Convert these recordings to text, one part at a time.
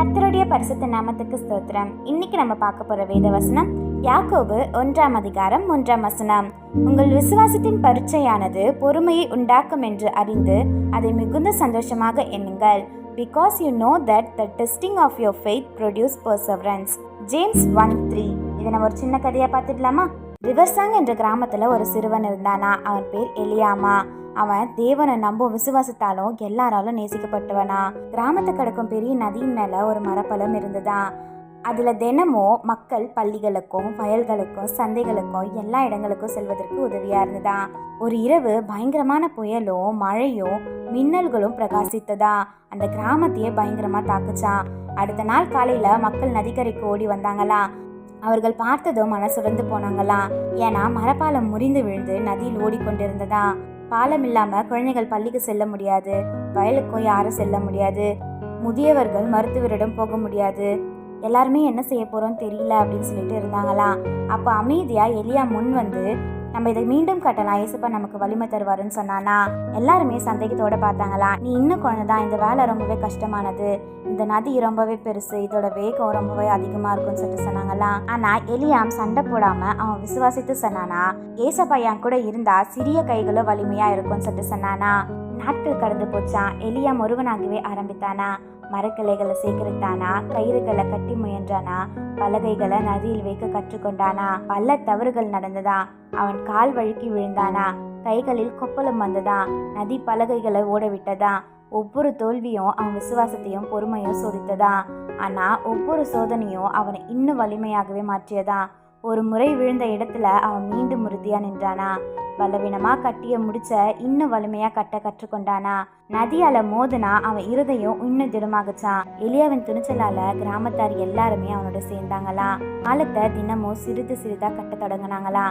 கர்த்தருடைய பரிசுத்த நாமத்துக்கு ஸ்தோத்திரம். இன்னைக்கு நம்ம பார்க்க போற வேத வசனம் யாக்கோபு 1:1 உங்கள் விசுவாசத்தின் பரீட்சையானது பொறுமையை உண்டாக்கும் என்று அறிந்து அதை மிகுந்த சந்தோஷமாக எண்ணுங்கள். Because you know that the testing of your faith produce perseverance. James 1:3. இதை நம்ம ஒரு சின்ன கதையா பார்த்துடலாமா? ரிவர்சாங் என்ற கிராமத்துல ஒரு சிறுவன் இருந்தானா. அவன் பேர் எலியாமா. அவன் தேவனை நம்பும் விசுவாசத்தாலும் எல்லாராலும் நேசிக்கப்பட்டவனா. கிராமத்தை கடக்கும் பெரிய நதியின் மேல ஒரு மரப்பழம் இருந்ததா. அதுல தினமும் மக்கள் பள்ளிகளுக்கும் வயல்களுக்கும் சந்தைகளுக்கும் எல்லா இடங்களுக்கும் செல்வதற்கு உதவியா இருந்ததா. ஒரு இரவு பயங்கரமான புயலும் மழையும் மின்னல்களும் பிரகாசித்ததா. அந்த கிராமத்தையே பயங்கரமா தாக்குச்சான். அடுத்த நாள் காலையில மக்கள் நதிக்கரைக்கு ஓடி வந்தாங்களா. அவர்கள் பார்த்ததும் மனசுடைந்து போனாங்களா. ஏன்னா மரப்பாலம் முறிந்து விழுந்து நதியில் ஓடிக்கொண்டிருந்ததா. பாலம் இல்லாம குழந்தைகள் பள்ளிக்கு செல்ல முடியாது, வயலுக்கும் யாரும் செல்ல முடியாது, முதியவர்கள் மருத்துவரிடம் போக முடியாது. எல்லாருமே என்ன செய்ய போறோம் தெரியல அப்படின்னு சொல்லிட்டு இருந்தாங்களா. அப்ப அமைதியா எலியா முன் வந்து, நம்ம இதை மீண்டும் கட்டலாம், ஏசப்பா நமக்கு வலிமை தருவாருன்னு சொன்னானா. எல்லாருமே சந்தேகத்தோட பார்த்தாங்களா. நீ இன்னும் குழந்தைதான், இந்த வேலை ரொம்பவே கஷ்டமானது, இந்த நதி ரொம்பவே பெருசு, இதோட வேகம் ரொம்பவே அதிகமா இருக்கும்னு சொல்லிட்டு சொன்னாங்களா. ஆனா எலியாம் சண்டை போடாம அவன் விசுவாசித்து சொன்னானா, ஏசப்பா என் கூட இருந்தா சிறிய கைகளும் வலிமையா இருக்கும்னு சொல்லிட்டு சொன்னானா. நாட்கள் கடந்து போச்சான். எலியாம் ஒருவனாகவே ஆரம்பித்தானா. மரக்கிளைகளை சேகரித்தானா, கயிறுகளை கட்டி முயன்றானா, பலகைகளை நதியில் வைக்க கற்றுக்கொண்டானா. பல தவறுகள் நடந்ததா. அவன் கால் வழுக்கி விழுந்தானா, கைகளில் கொப்பளம் வந்ததா, நதி பலகைகளை ஓட விட்டதா. ஒவ்வொரு தோல்வியும் அவன் விசுவாசத்தையும் பொறுமையும் சோதித்ததா. ஆனா ஒவ்வொரு சோதனையும் அவனை இன்னும் வலிமையாகவே மாற்றியதா. ஒரு முறை விழுந்த இடத்துல அவன் மீண்டும் உறுதியா நின்றானா. பலவீனமா கட்டிய முடிச்ச இன்னும் வலிமையா கட்ட கற்றுக்கொண்டானா. நதியால மோதுனா அவன் இருதயம் இன்னும் திடமாகச்சான். எலியாவின் துணிச்சலால கிராமத்தார் எல்லாருமே அவனோட சேர்ந்தாங்களா. காலத்தை தினமும் சிறிது சிறிதா கட்ட தொடங்கினாங்களா.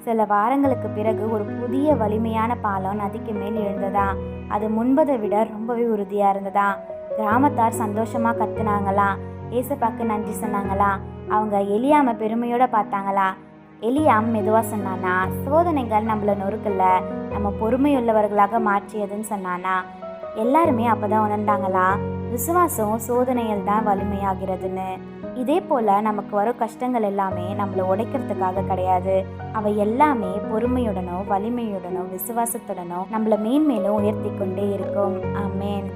சில வாரங்களுக்கு பிறகு ஒரு புதிய வலிமையான பாலம் நதிக்கு மேல் எழுந்ததா. அது முன்பதை விட ரொம்பவே உறுதியா இருந்ததா. கிராமத்தார் சந்தோஷமா கத்துனாங்களா. ஏசப்பாக்கு நன்றி சொன்னாங்களா. அவங்க எலியாம பெருமையோட பார்த்தாங்களா. எலியாம் மெதுவா சொன்னானா, சோதனைகள் நம்மள நொறுக்கல, நம்ம பொறுமையுள்ளவர்களாக மாற்றியதுன்னு சொன்னானா. எல்லாருமே அப்பதான் உணர்ந்தாங்களா, விசுவாசம் சோதனையில் தான் வலிமையாகிறதுன்னு. இதே போல நமக்கு வரும் கஷ்டங்கள் எல்லாமே நம்மளை உடைக்கிறதுக்காக கிடையாது. அவை எல்லாமே பொறுமையுடனோ வலிமையுடனோ விசுவாசத்துடனோ நம்மள மேன்மேலும் உயர்த்தி கொண்டே இருக்கும். ஆமேன்.